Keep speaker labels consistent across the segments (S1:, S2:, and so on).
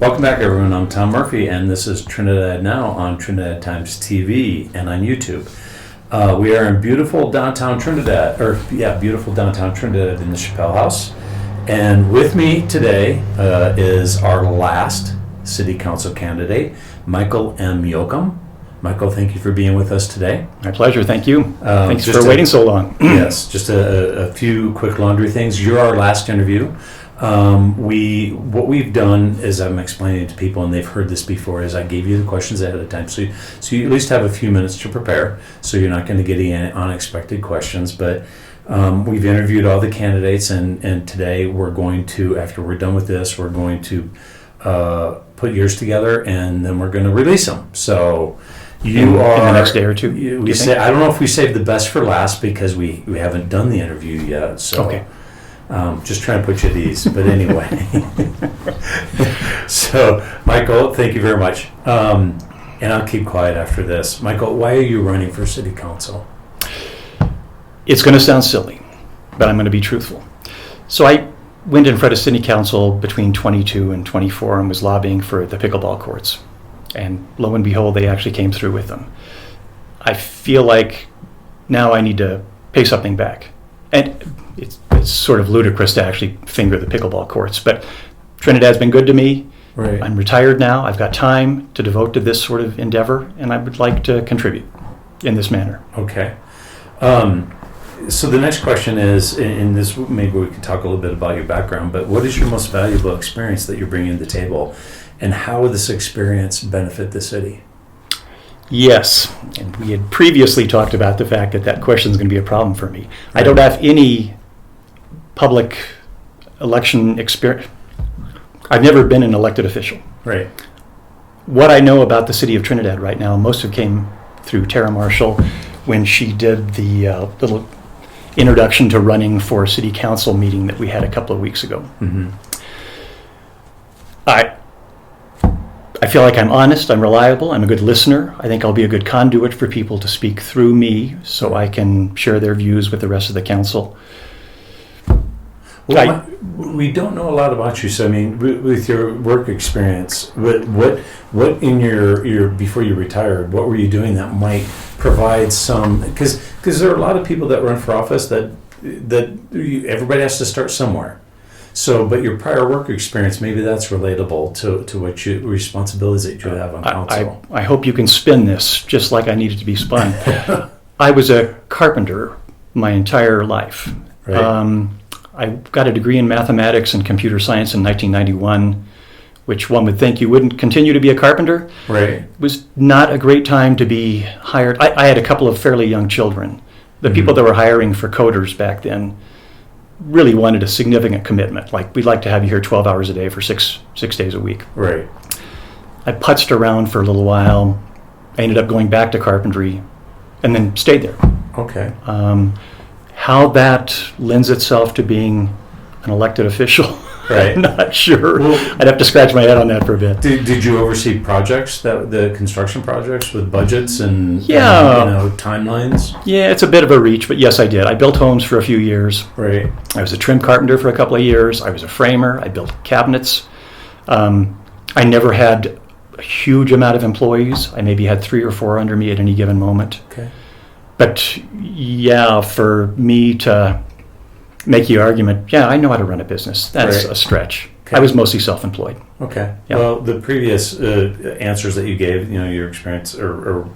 S1: Welcome back, everyone. I'm Tom Murphy, and this is Trinidad Now on Trinidad Times TV and on YouTube. We are in beautiful downtown Trinidad in the Chappelle House. And with me today is our last City Council candidate, Michael M. Yocum. Michael, thank you for being with us today.
S2: My pleasure, thank you. Thanks for waiting so long.
S1: Yes, just a few quick laundry things. You're our last interview. What we've done is I'm explaining to people, and they've heard this before, is I gave you the questions ahead of time. So you at least have a few minutes to prepare, so you're not going to get any unexpected questions. But we've interviewed all the candidates, and today we're going to, after we're done with this, we're going to put yours together, and then we're going to release them. So in the
S2: next day or two.
S1: I don't know if we saved the best for last because we haven't done the interview yet. So.
S2: Okay.
S1: Just trying to put you at ease, but anyway. So, Michael, thank you very much. And I'll keep quiet after this. Michael, why are you running for City Council?
S2: It's going to sound silly, but I'm going to be truthful. So I went in front of City Council between 22 and 24 and was lobbying for the pickleball courts. And lo and behold, they actually came through with them. I feel like now I need to pay something back. And it's sort of ludicrous to actually finger the pickleball courts, but Trinidad's been good to me.
S1: Right.
S2: I'm retired now. I've got time to devote to this sort of endeavor, and I would like to contribute in this manner.
S1: Okay. So the next question is, in this, maybe we could talk a little bit about your background, but what is your most valuable experience that you're bringing to the table, and how will this experience benefit the city?
S2: Yes, and we had previously talked about the fact that question is going to be a problem for me. Right. I don't have any public election experience. I've never been an elected official.
S1: Right.
S2: What I know about the city of Trinidad right now, most of it came through Tara Marshall when she did the little introduction to running for a city council meeting that we had a couple of weeks ago.
S1: Mm-hmm.
S2: I feel like I'm honest, I'm reliable, I'm a good listener. I think I'll be a good conduit for people to speak through me so I can share their views with the rest of the council.
S1: Well, we don't know a lot about you, so I mean, with your work experience, what in your before you retired, what were you doing that might provide some? Because there are a lot of people that run for office that everybody has to start somewhere. So, but your prior work experience, maybe that's relatable to what responsibilities that you have on council.
S2: I hope you can spin this just like I needed to be spun. I was a carpenter my entire life.
S1: Right.
S2: I got a degree in mathematics and computer science in 1991, which one would think you wouldn't continue to be a carpenter.
S1: Right.
S2: It was not a great time to be hired. I had a couple of fairly young children. The people that were hiring for coders back then really wanted a significant commitment. Like, we'd like to have you here 12 hours a day for six days a week.
S1: Right.
S2: I putzed around for a little while. I ended up going back to carpentry and then stayed there.
S1: Okay.
S2: How that lends itself to being an elected official,
S1: right.
S2: I'm not sure.
S1: Well,
S2: I'd have to scratch my head on that for a bit.
S1: Did you oversee projects, the construction projects with budgets and timelines?
S2: Yeah, it's a bit of a reach, but yes, I did. I built homes for a few years.
S1: Right.
S2: I was a trim carpenter for a couple of years. I was a framer. I built cabinets. I never had a huge amount of employees. I maybe had 3 or 4 under me at any given moment.
S1: Okay.
S2: But yeah, for me to make the argument, yeah, I know how to run a business. That's a stretch. Okay. I was mostly self-employed.
S1: Okay.
S2: Yep.
S1: Well, the previous answers that you gave, your experience or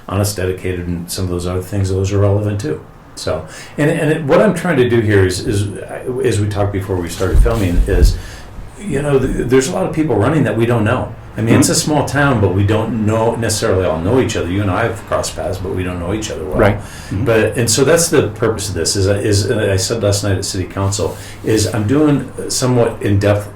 S1: honest, dedicated, and some of those other things, those are relevant too. So, and what I'm trying to do here is as we talked before we started filming, is there's a lot of people running that we don't know. I mean, It's a small town, but we don't necessarily all know each other. You and I have crossed paths, but we don't know each other well.
S2: Right. Mm-hmm.
S1: And so that's the purpose of this. Is I said last night at City Council, is I'm doing somewhat in-depth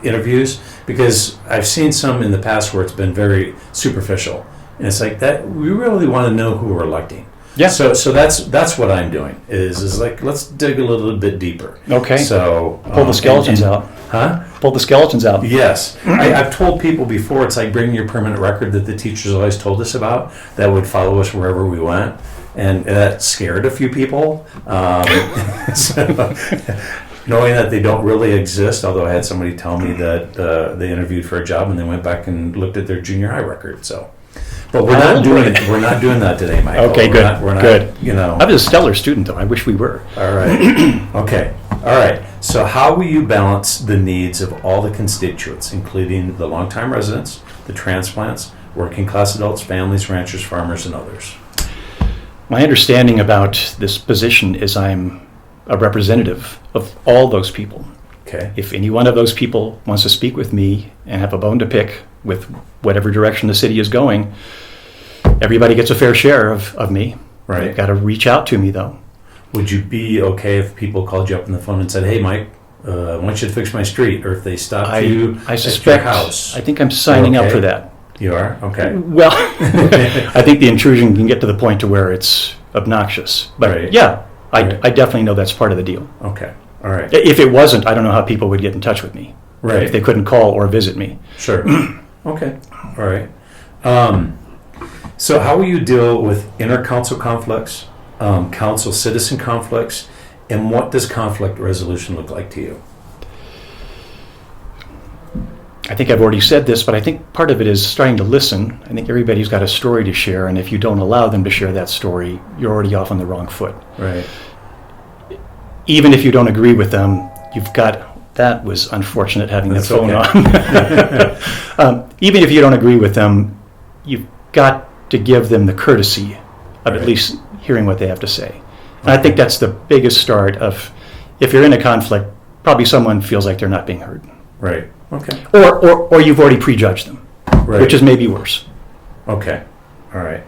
S1: interviews because I've seen some in the past where it's been very superficial, and it's like that. We really want to know who we're electing. Yeah. So that's what I'm doing. Is like, let's dig a little bit deeper.
S2: Okay.
S1: So
S2: pull the skeletons out.
S1: Huh?
S2: Pull the skeletons out.
S1: Yes. I've told people before, it's like bringing your permanent record that the teachers always told us about that would follow us wherever we went. And that scared a few people. knowing that they don't really exist, although I had somebody tell me that they interviewed for a job and they went back and looked at their junior high record. So, but we're not doing that today, Michael.
S2: Okay, good.
S1: We're not,
S2: good.
S1: You know,
S2: I was a stellar student, though. I wish we were.
S1: all right. Okay. All right. So, how will you balance the needs of all the constituents, including the longtime residents, the transplants, working class adults, families, ranchers, farmers, and others?
S2: My understanding about this position is I'm a representative of all those people.
S1: Okay.
S2: If any one of those people wants to speak with me and have a bone to pick with whatever direction the city is going, everybody gets a fair share of me.
S1: Right.
S2: They've got to reach out to me, though.
S1: Would you be okay if people called you up on the phone and said, "Hey, Mike, I want you to fix my street," or if they stopped you
S2: I
S1: at
S2: suspect,
S1: your house?
S2: I think I'm signing up
S1: Okay.
S2: for that.
S1: You are? Okay.
S2: Well, I think the intrusion can get to the point to where it's obnoxious. But
S1: Right.
S2: yeah,
S1: Right.
S2: I definitely know that's part of the deal.
S1: Okay. All right.
S2: If it wasn't, I don't know how people would get in touch with me.
S1: Right.
S2: If they couldn't call or visit me.
S1: Sure. Okay. All right. So how will you deal with inter-council conflicts, council-citizen conflicts, and what does conflict resolution look like to you?
S2: I think I've already said this, but I think part of it is starting to listen. I think everybody's got a story to share, and if you don't allow them to share that story, you're already off on the wrong foot.
S1: Right.
S2: Even if you don't agree with them, you've got, that was unfortunate having
S1: That's
S2: the phone
S1: okay.
S2: on. Even if you don't agree with them, you've got to give them the courtesy of
S1: Right.
S2: at least hearing what they have to say. And I think that's the biggest start of, if you're in a conflict, probably someone feels like they're not being heard.
S1: Right. Okay.
S2: Or you've already prejudged them,
S1: Right.
S2: which is maybe worse.
S1: Okay. All right.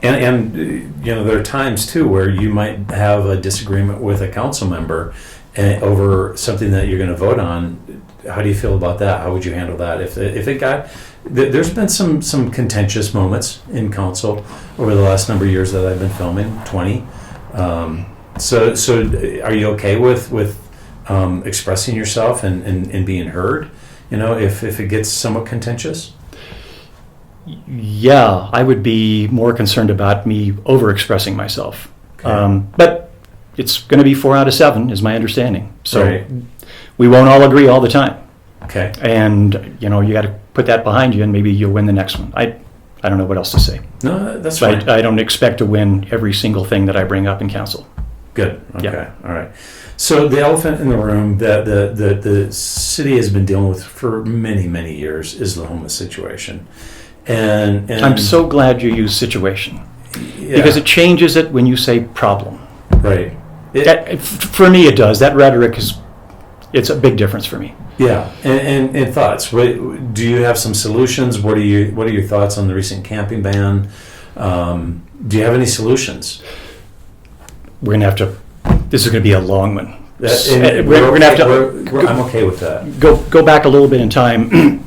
S1: And you know, there are times too where you might have a disagreement with a council member over something that you're going to vote on. How do you feel about that? How would you handle that? If it got, there's been some contentious moments in council over the last number of years that I've been filming, 20. So are you okay with expressing yourself and being heard? You know, if it gets somewhat contentious.
S2: Yeah, I would be more concerned about me over-expressing myself.
S1: Okay.
S2: But it's going to be 4 out of 7, is my understanding. So
S1: Right.
S2: we won't all agree all the time.
S1: Okay.
S2: And, you know, you got to put that behind you, and maybe you'll win the next one. I don't know what else to say.
S1: No, that's
S2: So
S1: fine.
S2: I don't expect to win every single thing that I bring up in council.
S1: Good. Okay.
S2: Yeah.
S1: All right. So the elephant in the room that the city has been dealing with for many years is the homeless situation. And
S2: I'm so glad you use situation,
S1: yeah,
S2: because it changes it when you say problem.
S1: right.
S2: For me, it does. That rhetoric it's a big difference for me.
S1: Yeah. And thoughts. Do you have some solutions? What are your thoughts on the recent camping ban? Do you have any solutions?
S2: We're going to have to, this is going to be a long one.
S1: And
S2: We're going to have to
S1: I'm okay with that.
S2: go back a little bit in time.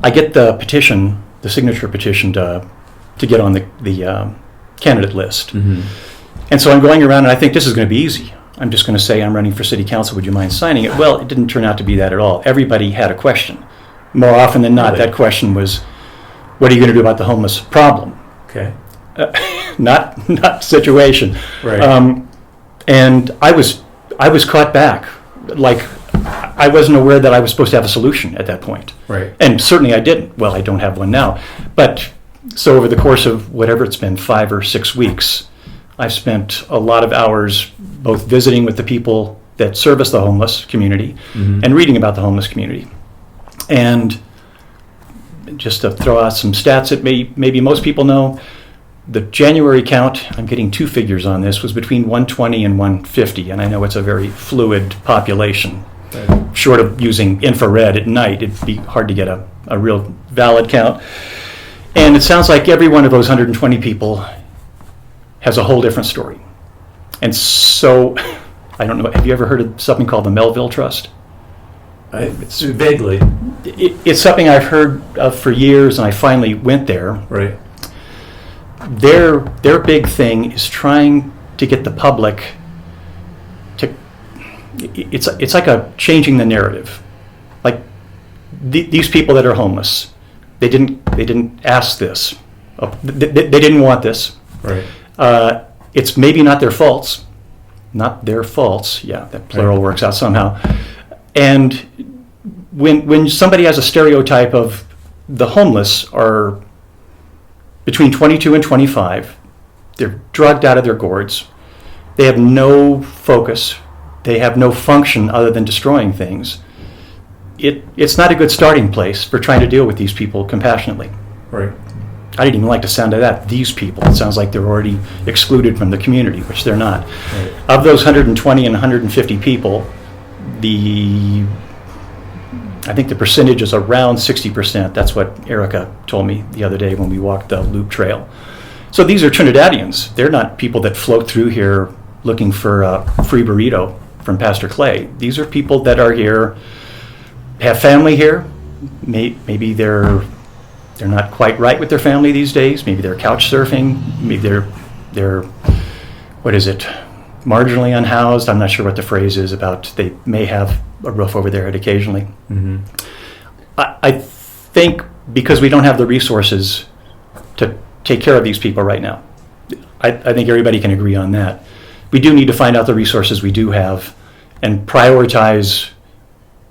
S2: I get the petition, the signature petition to get on the candidate list.
S1: Mm-hmm.
S2: And so I'm going around, and I think this is going to be easy. I'm just going to say I'm running for city council. Would you mind signing it? Well, it didn't turn out to be that at all. Everybody had a question. More often than not,
S1: Really?
S2: that question was, what are you going to do about the homeless problem?
S1: Okay.
S2: Not situation.
S1: Right.
S2: And I was caught back. Like, I wasn't aware that I was supposed to have a solution at that point.
S1: Right.
S2: And certainly I didn't. Well, I don't have one now. But so over the course of whatever it's been, 5 or 6 weeks, I've spent a lot of hours both visiting with the people that service the homeless community
S1: Mm-hmm.
S2: and reading about the homeless community. And just to throw out some stats that maybe most people know, the January count, I'm getting 2 figures on this, was between 120 and 150. And I know it's a very fluid population.
S1: Right.
S2: Short of using infrared at night, it'd be hard to get a real valid count. And it sounds like every one of those 120 people has a whole different story. And so, I don't know, have you ever heard of something called the Melville Trust?
S1: Vaguely.
S2: It's something I've heard of for years, and I finally went there.
S1: Right.
S2: Their big thing is trying to get the public to, it's like a changing the narrative. Like, these people that are homeless, they didn't ask this. They didn't want this.
S1: Right.
S2: It's maybe not their faults. not their faults. Yeah, that plural works out somehow. And when somebody has a stereotype of the homeless are between 22 and 25, they're drugged out of their gourds, they have no focus, they have no function other than destroying things, it's not a good starting place for trying to deal with these people compassionately.
S1: Right.
S2: I didn't even like the sound of that, these people. It sounds like they're already excluded from the community, which they're not.
S1: Right.
S2: Of those 120 and 150 people, I think the percentage is around 60%. That's what Erica told me the other day when we walked the Loop Trail. So these are Trinidadians. They're not people that float through here looking for a free burrito from Pastor Clay. These are people that are here, have family here. Maybe they're not quite right with their family these days. Maybe they're couch surfing. Maybe they're what is it? Marginally unhoused. I'm not sure what the phrase is about. They may have a roof over their head occasionally.
S1: Mm-hmm.
S2: I think because we don't have the resources to take care of these people right now, I think everybody can agree on that. We do need to find out the resources we do have and prioritize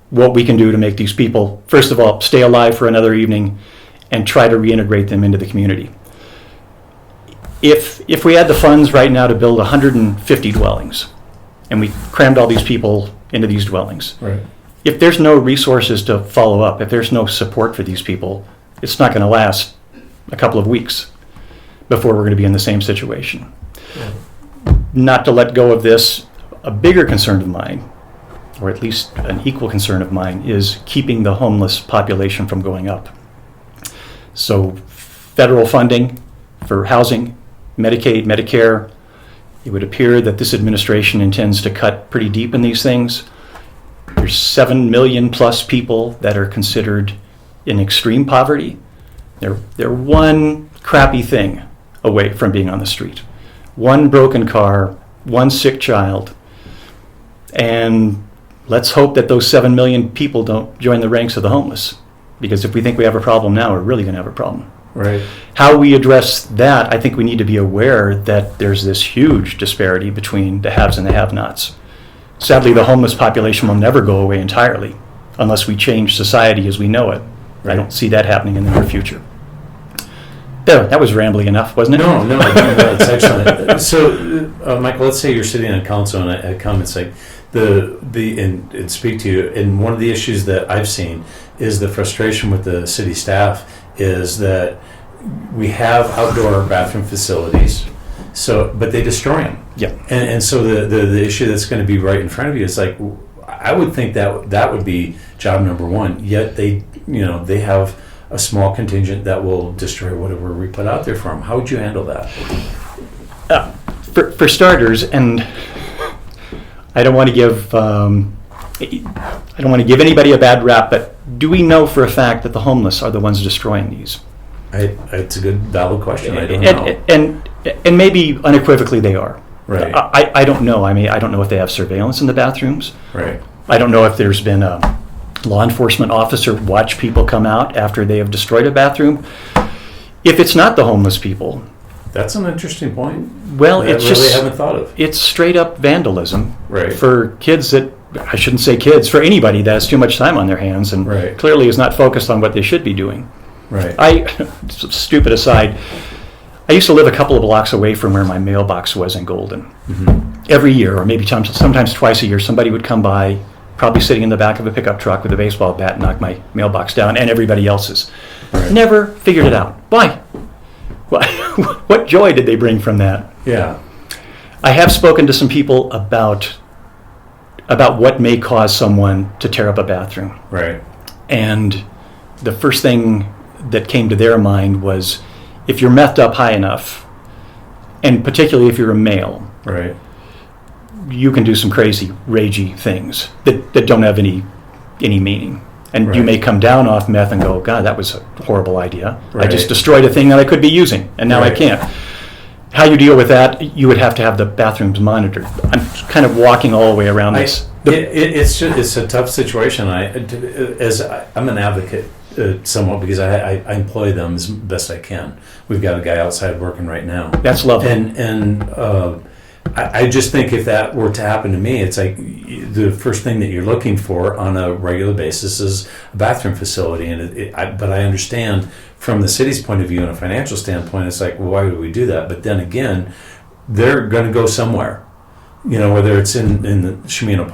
S2: what we can do to make these people, first of all, stay alive for another evening and try to reintegrate them into the community. If we had the funds right now to build 150 dwellings and we crammed all these people into these dwellings,
S1: Right.
S2: if there's no resources to follow up, if there's no support for these people, it's not going to last a couple of weeks before we're going to be in the same situation.
S1: Yeah.
S2: Not to let go of this, a bigger concern of mine, or at least an equal concern of mine, is keeping the homeless population from going up. So federal funding for housing, Medicaid, Medicare, it would appear that this administration intends to cut pretty deep in these things. There's 7 million plus people that are considered in extreme poverty. They're one crappy thing away from being on the street. One broken car, one sick child, and let's hope that those 7 million people don't join the ranks of the homeless. Because if we think we have a problem now, we're really going to have a problem.
S1: Right.
S2: How we address that, I think we need to be aware that there's this huge disparity between the haves and the have-nots. Sadly, the homeless population will never go away entirely unless we change society as we know it.
S1: Right.
S2: I don't see that happening in the near future. There, that was rambling enough, wasn't it?
S1: No, it's excellent. So, Michael, let's say you're sitting on council and I come and say, and speak to you, and one of the issues that I've seen is the frustration with the city staff is that we have outdoor bathroom facilities, but they destroy them.
S2: Yeah.
S1: And so the issue that's going to be right in front of you is like, I would think that would be job number one. Yet they have a small contingent that will destroy whatever we put out there for them. How would you handle that?
S2: For starters, and I don't want to give anybody a bad rap, but do we know for a fact that the homeless are the ones destroying these?
S1: It's a good, valid question. I don't know.
S2: And maybe unequivocally they are.
S1: Right.
S2: I don't know. I mean, I don't know if they have surveillance in the bathrooms.
S1: Right.
S2: I don't know if there's been a law enforcement officer watch people come out after they have destroyed a bathroom. If it's not the homeless people,
S1: that's an interesting point.
S2: Well,
S1: that
S2: it's
S1: really
S2: just
S1: haven't thought of.
S2: It's straight up vandalism.
S1: Right.
S2: For kids that, I shouldn't say kids, for anybody that has too much time on their hands and
S1: Right.
S2: clearly is not focused on what they should be doing.
S1: Right.
S2: Stupid aside, I used to live a couple of blocks away from where my mailbox was in Golden.
S1: Mm-hmm.
S2: Every year, or maybe sometimes twice a year, somebody would come by, probably sitting in the back of a pickup truck with a baseball bat, and knock my mailbox down, and everybody else's.
S1: Right.
S2: Never figured it out. Why? What joy did they bring from that?
S1: Yeah.
S2: I have spoken to some people about what may cause someone to tear up a bathroom.
S1: Right.
S2: And the first thing that came to their mind was, if you're methed up high enough, and particularly if you're a male,
S1: Right.
S2: you can do some crazy, ragey things that don't have any meaning. And you
S1: Right.
S2: may come down off meth and go, God, that was a horrible idea.
S1: Right.
S2: I just destroyed a thing that I could be using, and now I
S1: Right.
S2: can't. How you deal with that, you would have to have the bathrooms monitored. I'm kind of walking all the way around this.
S1: It's a tough situation. I'm an advocate somewhat because I employ them as best I can. We've got a guy outside working right now.
S2: That's lovely.
S1: And I just think if that were to happen to me, it's like the first thing that you're looking for on a regular basis is a bathroom facility. And but I understand from the city's point of view and a financial standpoint, it's like, well, why would we do that? But then again, they're going to go somewhere, whether it's in the Chimino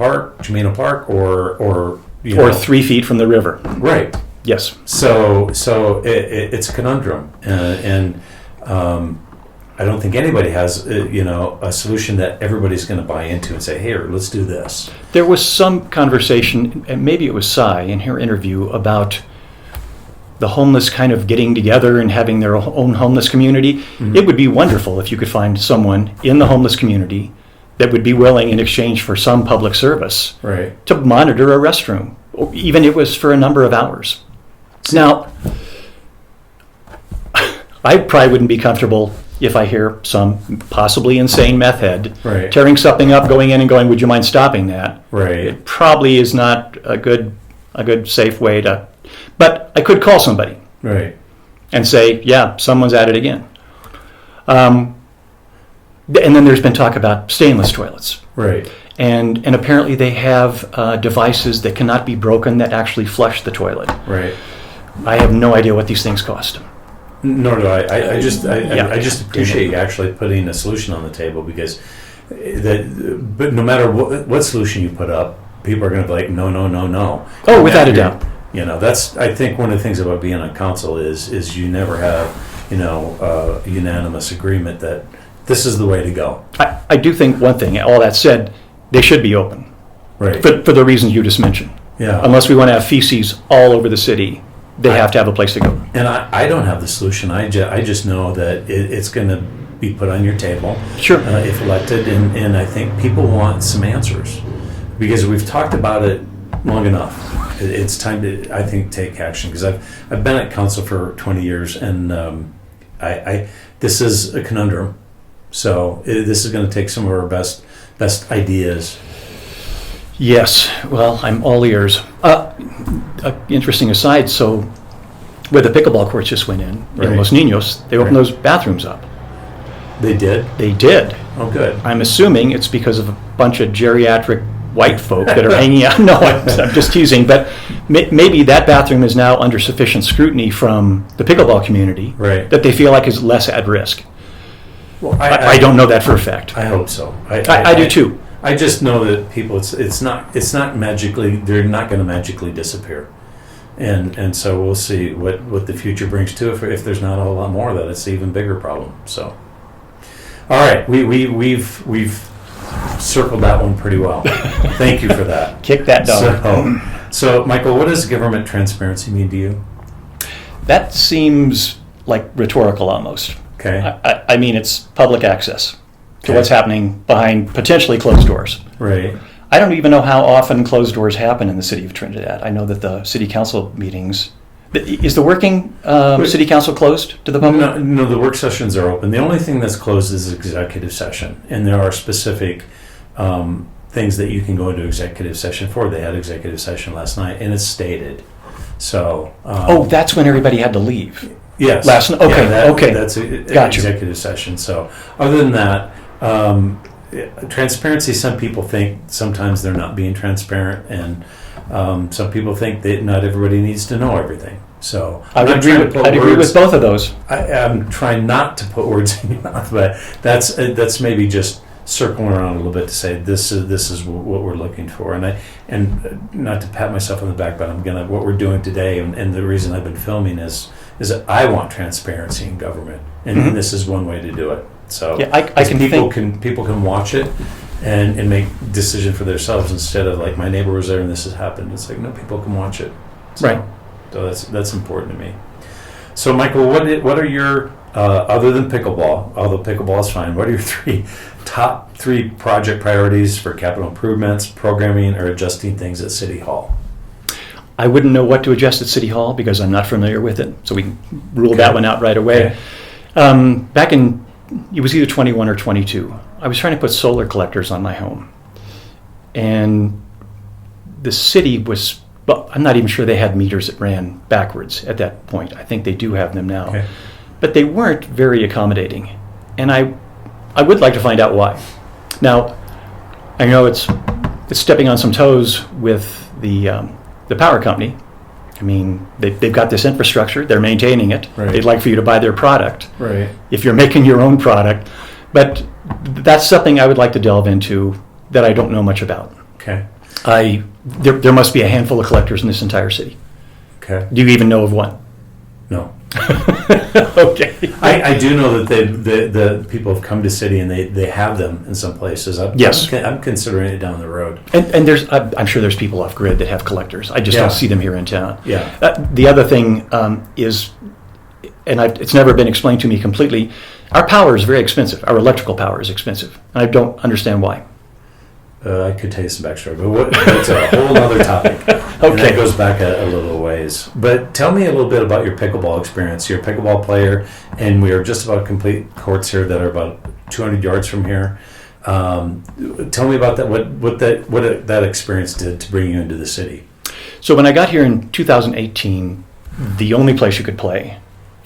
S1: Park, or you know,
S2: 3 feet from the river.
S1: right.
S2: Yes.
S1: So it's a conundrum, and I don't think anybody has a solution that everybody's going to buy into and say, "Here, let's do this."
S2: There was some conversation, and maybe it was Cy in her interview, about the homeless kind of getting together and having their own homeless community.
S1: Mm-hmm.
S2: It would be wonderful if you could find someone in the homeless community that would be willing, in exchange for some public service,
S1: Right.
S2: to monitor a restroom, or even if it was for a number of hours. Now, I probably wouldn't be comfortable if I hear some possibly insane meth head
S1: Right.
S2: tearing something up, going in and going, "Would you mind stopping that?"
S1: Right.
S2: It probably is not a good safe way to. But I could call somebody
S1: Right.
S2: and say, "Yeah, someone's at it again." And then there's been talk about stainless toilets.
S1: Right.
S2: And apparently they have devices that cannot be broken that actually flush the toilet.
S1: Right.
S2: I have no idea what these things cost.
S1: Nor do I. I just
S2: Yeah.
S1: appreciate you actually putting a solution on the table, because but no matter what solution you put up, people are going to be like, no, no, no, no.
S2: Oh, without a doubt.
S1: That's, I think, one of the things about being on council is you never have unanimous agreement that this is the way to go.
S2: I do think one thing, all that said, they should be open
S1: Right.
S2: for the reasons you just mentioned.
S1: Yeah.
S2: Unless we want to have feces all over the city, they have to have a place to go.
S1: And I don't have the solution. I just know that it's going to be put on your table.
S2: Sure.
S1: If elected, and I think people want some answers, because we've talked about it long enough. It's time to, I think, take action, because I've been at council for 20 years, and I this is a conundrum. So this is going to take some of our best ideas.
S2: Yes, well, I'm all ears. Interesting aside, so where the pickleball courts just went in
S1: Right.
S2: Los Niños, they opened
S1: Right.
S2: those bathrooms up.
S1: They did?
S2: They did.
S1: Oh, good.
S2: I'm assuming it's because of a bunch of geriatric white folk that are hanging out. No, I'm just teasing, but maybe that bathroom is now under sufficient scrutiny from the pickleball community
S1: Right.
S2: that they feel like is less at risk.
S1: Well,
S2: I don't know that for a fact.
S1: I hope so.
S2: I do too.
S1: I just know that people, it's not magically, they're not going to magically disappear, and so we'll see what the future brings to it. If there's not a whole lot more of that, it's an even bigger problem. So, all right, we've circled that one pretty well. Thank you for that.
S2: Kick that dog.
S1: So Michael, what does government transparency mean to you?
S2: That seems like rhetorical almost.
S1: Okay.
S2: I mean, it's public access to
S1: Okay.
S2: what's happening behind potentially closed doors.
S1: Right.
S2: I don't even know how often closed doors happen in the city of Trinidad. I know that the city council meetings, is the working city council closed to the public?
S1: No, the work sessions are open. The only thing that's closed is executive session, and there are specific things that you can go into executive session for. They had executive session last night, and it's stated. So.
S2: That's when everybody had to leave.
S1: Yes.
S2: Last night. Okay. Okay.
S1: That's an
S2: Gotcha.
S1: executive session. So, other than that, transparency. Some people think sometimes they're not being transparent, and some people think that not everybody needs to know everything. So,
S2: I'd agree with both of those.
S1: I'm trying not to put words in your mouth, but that's maybe just circling around a little bit to say this is what we're looking for, and not to pat myself on the back, but what we're doing today, and the reason I've been filming is that I want transparency in government, and this is one way to do it. So
S2: Yeah, I can
S1: people can watch it and make decision for themselves, instead of like, my neighbor was there and this has happened. It's like, no, people can watch it. So,
S2: Right.
S1: So that's important to me. So Michael, what are your other than pickleball, although pickleball is fine, what are your top three project priorities for capital improvements, programming, or adjusting things at City Hall?
S2: I wouldn't know what to adjust at City Hall because I'm not familiar with it, so we can rule that one out right away.
S1: Okay.
S2: Back in, it was either 21 or 22, I was trying to put solar collectors on my home. And the city was, well, I'm not even sure they had meters that ran backwards at that point. I think they do have them now.
S1: Okay.
S2: But they weren't very accommodating. And I would like to find out why. Now, I know it's stepping on some toes with the power company. I mean, they've got this infrastructure. They're maintaining it.
S1: Right.
S2: They'd like for you to buy their product.
S1: Right.
S2: If you're making your own product. But that's something I would like to delve into that I don't know much about.
S1: Okay.
S2: There must be a handful of collectors in this entire city.
S1: Okay.
S2: Do you even know of one?
S1: No.
S2: Okay.
S1: I do know that the people have come to city and they have them in some places.
S2: Yes.
S1: I'm considering it down the road.
S2: And I'm sure there's people off grid that have collectors. I just
S1: Yeah.
S2: don't see them here in town.
S1: Yeah.
S2: The other thing is, and it's never been explained to me completely, our power is very expensive. Our electrical power is expensive. And I don't understand why.
S1: I could tell you some backstory, but that's a whole other topic. And
S2: Okay.
S1: that goes back a little ways. But tell me a little bit about your pickleball experience. You're a pickleball player, and we are just about complete courts here that are about 200 yards from here. Tell me about that. What that experience did to bring you into the city.
S2: So when I got here in 2018, the only place you could play,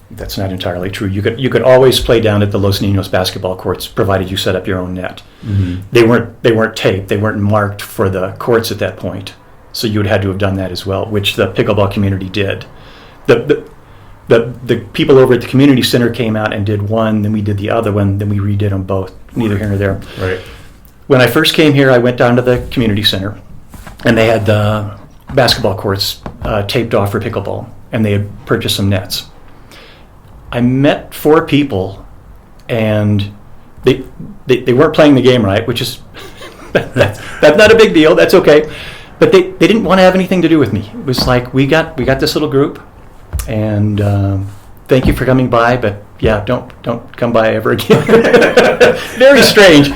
S2: that's not entirely true. You could always play down at the Los Niños basketball courts, provided you set up your own net.
S1: Mm-hmm.
S2: They weren't taped. They weren't marked for the courts at that point. So you would have had to have done that as well, which the pickleball community did. The people over at the community center came out and did one, then we did the other one, then we redid them both. Neither here nor there.
S1: Right.
S2: When I first came here, I went down to the community center, and they had the basketball courts taped off for pickleball, and they had purchased some nets. I met 4 people, and they weren't playing the game right, which is that's not a big deal. That's okay, but they didn't want to have anything to do with me. It was like we got this little group, and thank you for coming by, but yeah, don't come by ever again. Very strange.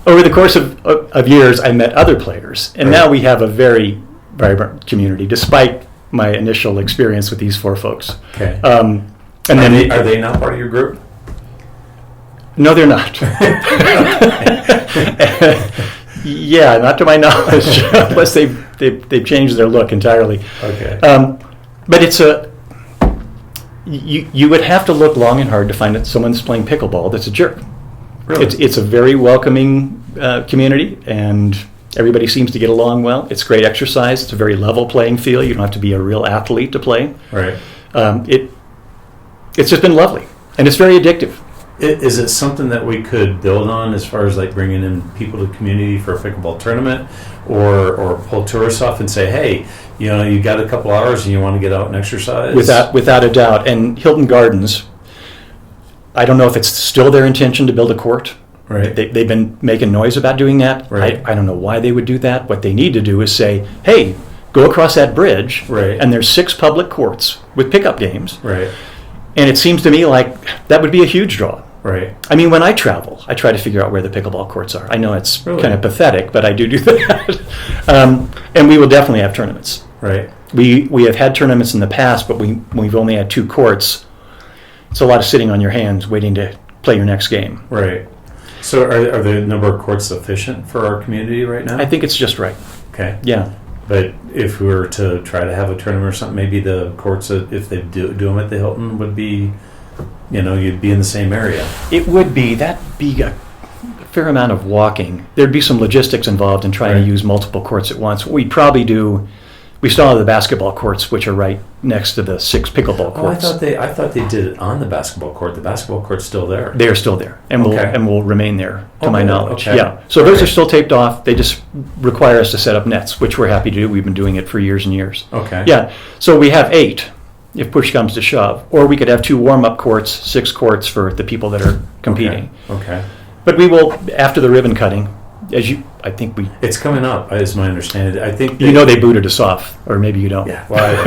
S2: Over the course of years, I met other players, and
S1: Right.
S2: now we have a very vibrant community, despite my initial experience with these 4 folks.
S1: Okay.
S2: And then
S1: Are they not part of your group?
S2: No, they're not. Yeah, not to my knowledge, unless they've changed their look entirely.
S1: Okay.
S2: But it's you would have to look long and hard to find that someone that's playing pickleball that's a jerk.
S1: Really?
S2: It's a very welcoming community, and everybody seems to get along well. It's great exercise. It's a very level playing field. You don't have to be a real athlete to play.
S1: Right.
S2: It's just been lovely, and it's very addictive.
S1: Is it something that we could build on as far as like bringing in people to the community for a pickleball tournament, or pull tourists off and say, hey, you got a couple hours and you want to get out and exercise?
S2: Without a doubt. And Hilton Gardens, I don't know if it's still their intention to build a court.
S1: Right.
S2: They've been making noise about doing that.
S1: Right.
S2: I don't know why they would do that. What they need to do is say, hey, go across that bridge,
S1: Right.
S2: and there's 6 public courts with pickup games.
S1: Right.
S2: And it seems to me like that would be a huge draw.
S1: Right.
S2: I mean, when I travel, I try to figure out where the pickleball courts are. I know it's
S1: Really?
S2: kind of pathetic, but I do that. And we will definitely have tournaments.
S1: Right.
S2: We have had tournaments in the past, but we've only had 2 courts. It's a lot of sitting on your hands waiting to play your next game.
S1: Right. So are the number of courts sufficient for our community right now?
S2: I think it's just right.
S1: Okay.
S2: Yeah.
S1: But if we were to try to have a tournament or something, maybe the courts, if they do them at the Hilton, would be, you'd be in the same area.
S2: It would be. That'd be a fair amount of walking. There'd be some logistics involved in trying
S1: Right.
S2: to use multiple courts at once. What we'd probably do, we still have the basketball courts, which are right next to the 6 pickleball
S1: Oh,
S2: courts.
S1: I thought they did it on the basketball court. The basketball court's still there.
S2: They are still there, and
S1: Okay.
S2: will remain there, to
S1: Oh,
S2: my
S1: good.
S2: knowledge.
S1: Okay.
S2: Yeah. So those
S1: Okay.
S2: are still taped off. They just require us to set up nets, which we're happy to do. We've been doing it for years and years.
S1: Okay.
S2: Yeah. So we have 8, if push comes to shove, or we could have 2 warm-up courts, 6 courts for the people that are competing.
S1: Okay.
S2: But we will, after the ribbon cutting, I think
S1: It's coming up, is my understanding. I think
S2: they booted us off, or maybe you don't.
S1: Yeah. Well,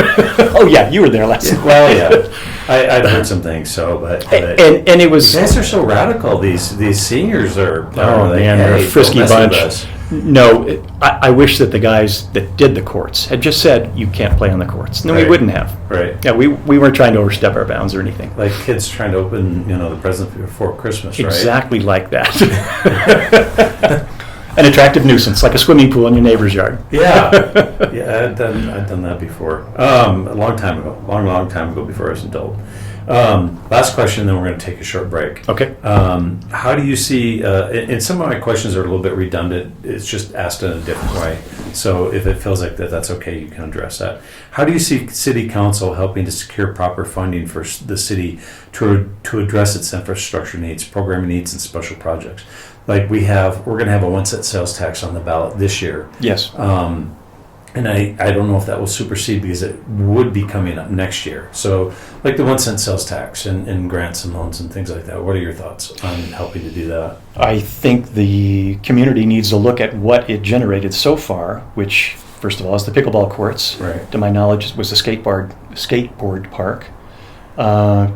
S2: Oh yeah, you were there last time.
S1: well, yeah. I've heard some things. but
S2: And it was
S1: you guys are so radical. These seniors are.
S2: Oh,
S1: like,
S2: man, they're a
S1: hey, don't
S2: frisky
S1: mess with
S2: bunch.
S1: us.
S2: No, I wish that the guys that did the courts had just said, you can't play on the courts. And then
S1: Right.
S2: we wouldn't have.
S1: Right.
S2: Yeah, we weren't trying to overstep our bounds or anything.
S1: Like kids trying to open, the present before Christmas, right?
S2: Exactly like that. An attractive nuisance, like a swimming pool in your neighbor's yard.
S1: Yeah, yeah, I've done that before. A long time ago, long time ago, before I was an adult. Last question, then we're going to take a short break.
S2: Okay.
S1: How do you see, and some of my questions are a little bit redundant, it's just asked in a different way. So if it feels like that's okay, you can address that. How do you see City Council helping to secure proper funding for the city to address its infrastructure needs, programming needs, and special projects? Like we're going to have a 1 cent sales tax on the ballot this year.
S2: Yes.
S1: And I don't know if that will supersede because it would be coming up next year. So like the 1 cent sales tax and grants and loans and things like that. What are your thoughts on helping to do that?
S2: I think the community needs to look at what it generated so far, which, first of all, is the pickleball courts.
S1: Right.
S2: To my knowledge, was the skateboard park.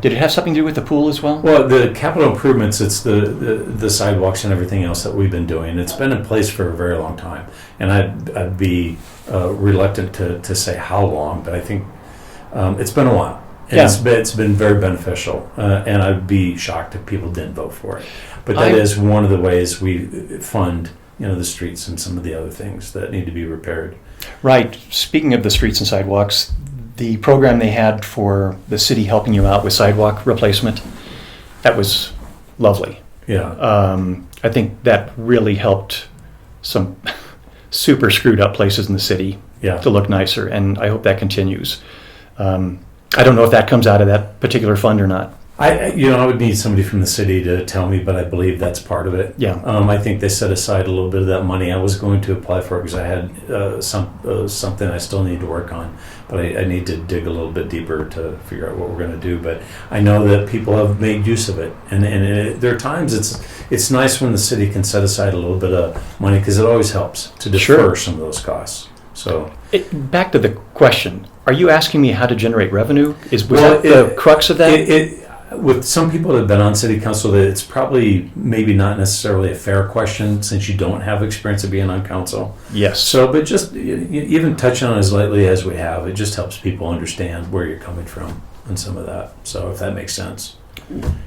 S2: Did it have something to do with the pool as well?
S1: Well, the capital improvements, it's the sidewalks and everything else that we've been doing. It's been in place for a very long time. And I'd be reluctant to say how long, but I think it's been a while. And it's been very beneficial. And I'd be shocked if people didn't vote for it. But that is one of the ways we fund the streets and some of the other things that need to be repaired.
S2: Right. Speaking of the streets and sidewalks, the program they had for the city helping you out with sidewalk replacement, that was lovely.
S1: Yeah.
S2: I think that really helped some super screwed up places in the city to look nicer, and I hope that continues. I don't know if that comes out of that particular fund or not.
S1: I would need somebody from the city to tell me, but I believe that's part of it.
S2: Yeah.
S1: I think they set aside a little bit of that money. I was going to apply for it because I had something I still need to work on, but I need to dig a little bit deeper to figure out what we're going to do. But I know that people have made use of it, and there are times it's nice when the city can set aside a little bit of money because it always helps to defer some of those costs. So
S2: back to the question: are you asking me how to generate revenue? Was that the crux of that?
S1: With some people that have been on city council, that it's probably maybe not necessarily a fair question since you don't have experience of being on council.
S2: Yes.
S1: So, but just even touching on it as lightly as we have, it just helps people understand where you're coming from and some of that. So, if that makes sense.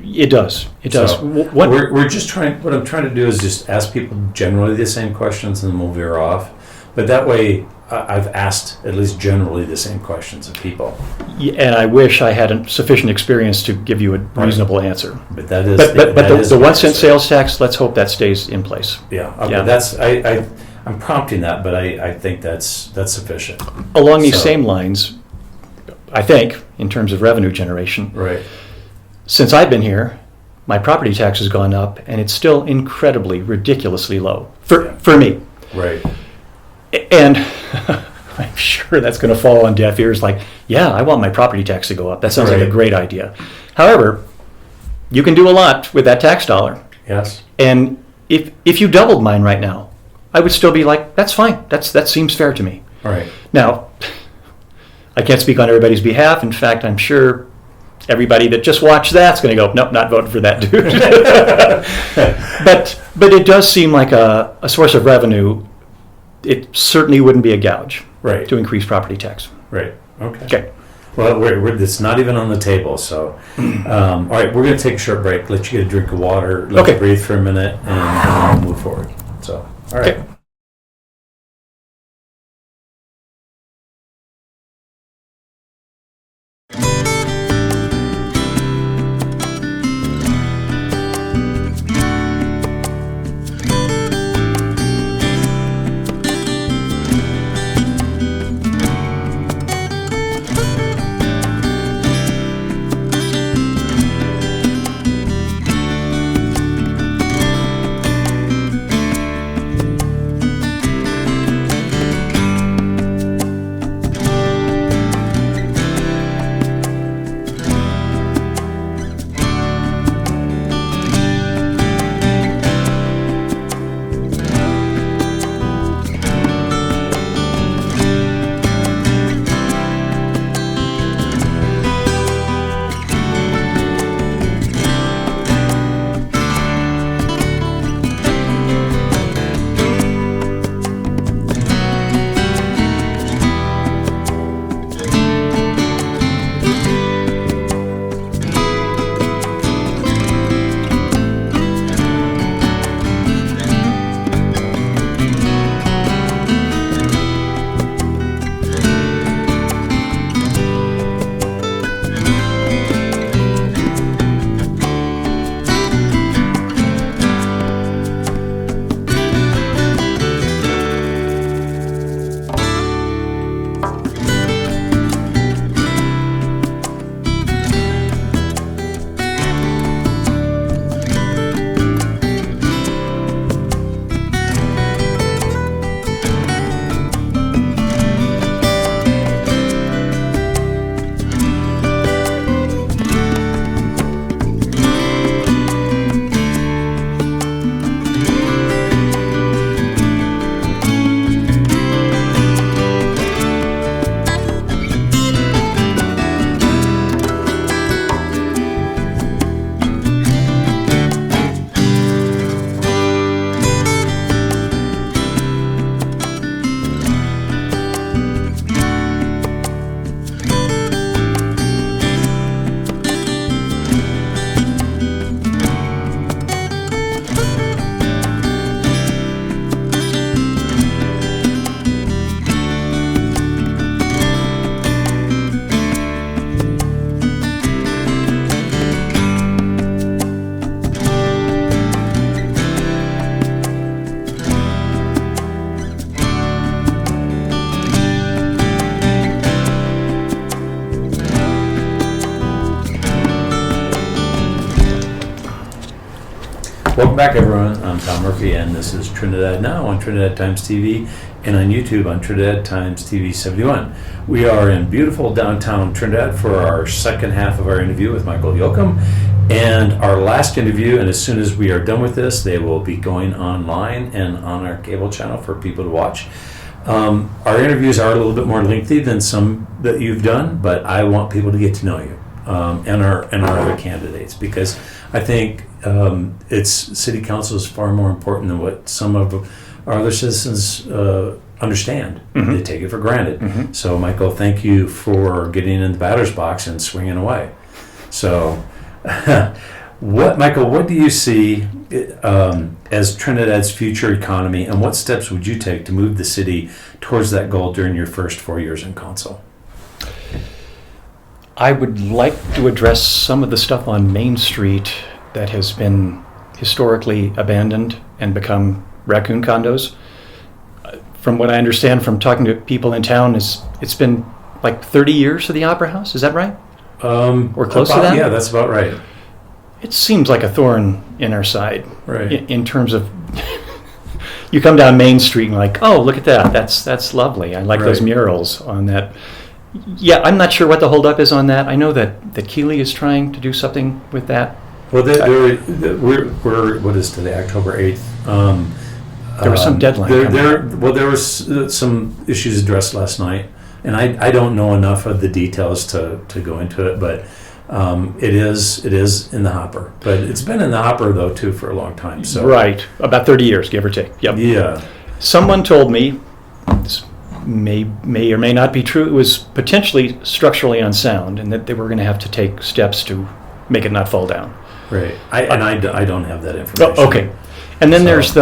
S2: It does. It does.
S1: So we're just trying. What I'm trying to do is just ask people generally the same questions, and then we'll veer off. But that way, I've asked at least generally the same questions of people.
S2: Yeah, and I wish I had sufficient experience to give you a reasonable answer.
S1: But that is.
S2: But the 1 cent sales tax. Let's hope that stays in place.
S1: Yeah. Okay. Yeah. I'm prompting that, but I think that's sufficient.
S2: Along these same lines, I think in terms of revenue generation.
S1: Right.
S2: Since I've been here, my property tax has gone up, and it's still incredibly, ridiculously low for me.
S1: Right.
S2: And I'm sure that's going to fall on deaf ears like, yeah, I want my property tax to go up. That sounds like a great idea. However, you can do a lot with that tax dollar.
S1: Yes.
S2: And if you doubled mine right now, I would still be like, that's fine. That seems fair to me.
S1: All right. Now,
S2: I can't speak on everybody's behalf. In fact, I'm sure everybody that just watched that's going to go, nope, not voting for that dude. But it does seem like a source of revenue. It certainly wouldn't be a gouge to increase property tax.
S1: Right. Okay. Well, it's not even on the table. So, all right, we're going to take a short break. Let you get a drink of water. Let you breathe for a minute, and we'll move forward. So, all right. Okay. Welcome back, everyone. I'm Tom Murphy, and this is Trinidad Now on Trinidad Times TV and on YouTube on Trinidad Times TV 71. We are in beautiful downtown Trinidad for our second half of our interview with Michael Yocum, and our last interview. And as soon as we are done with this, they will be going online and on our cable channel for people to watch. Our interviews are a little bit more lengthy than some that you've done, but I want people to get to know you and our other candidates, because I think it's city council is far more important than what some of our other citizens understand.
S2: Mm-hmm.
S1: They take it for granted.
S2: Mm-hmm.
S1: So, Michael, thank you for getting in the batter's box and swinging away. So, what do you see as Trinidad's future economy, and what steps would you take to move the city towards that goal during your first 4 years in council?
S2: I would like to address some of the stuff on Main Street that has been historically abandoned and become raccoon condos. From what I understand from talking to people in town, it's been like 30 years of the Opera House. Is that right? Or close to that?
S1: Yeah, that's about right.
S2: It seems like a thorn in our side,
S1: Right.
S2: in terms of you come down Main Street and like, oh, look at that. That's lovely. I like those
S1: Right.
S2: murals on that. Yeah, I'm not sure what the holdup is on that. I know that Keeley is trying to do something with that.
S1: Well, we're what is today? October 8th.
S2: There was some deadline coming
S1: There was some issues addressed last night, and I don't know enough of the details to go into it, but it is in the hopper. But it's been in the hopper though too for a long time. So
S2: Right, about 30 years, give or take. Yep.
S1: yeah,
S2: Someone told me, this may or may not be true, it was potentially structurally unsound, and that they were going to have to take steps to make it not fall down.
S1: right. I don't have that information.
S2: Oh, okay. And then
S1: So-
S2: there's